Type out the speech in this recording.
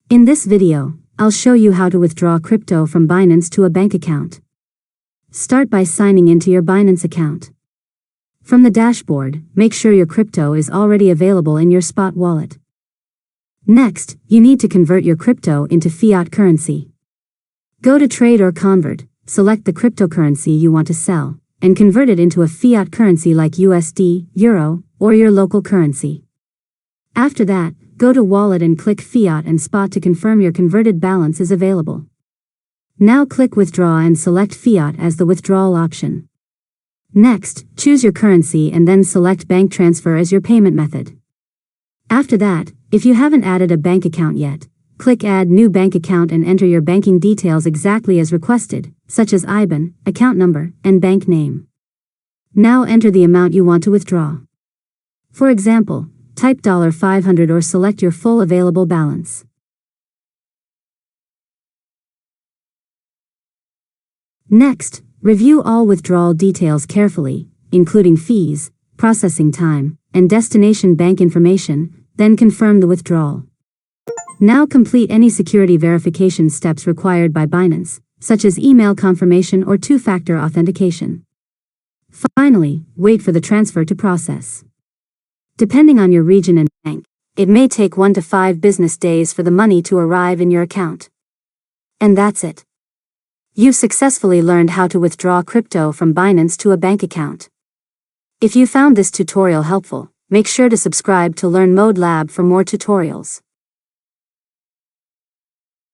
In this video, I'll show you how to withdraw crypto from Binance to a bank account. Start by signing into your Binance account. From the dashboard, make sure your crypto is already available in your spot wallet. Next, you need to convert your crypto into fiat currency. Go to Trade or Convert, select the cryptocurrency you want to sell, and convert it into a fiat currency like USD, Euro, or your local currency. After that, go to Wallet and click Fiat and Spot to confirm your converted balance is available. Now click Withdraw and select Fiat as the withdrawal option. Next, choose your currency and then select Bank Transfer as your payment method. After that, if you haven't added a bank account yet, click Add New Bank Account and enter your banking details exactly as requested, such as IBAN, account number, and bank name. Now enter the amount you want to withdraw. For example, type $500 or select your full available balance. Next, review all withdrawal details carefully, including fees, processing time, and destination bank information, then confirm the withdrawal. Now complete any security verification steps required by Binance, such as email confirmation or two-factor authentication. Finally, wait for the transfer to process. Depending on your region and bank, it may take 1 to 5 business days for the money to arrive in your account. And that's it. You've successfully learned how to withdraw crypto from Binance to a bank account. If you found this tutorial helpful, make sure to subscribe to Learn Mode Lab for more tutorials.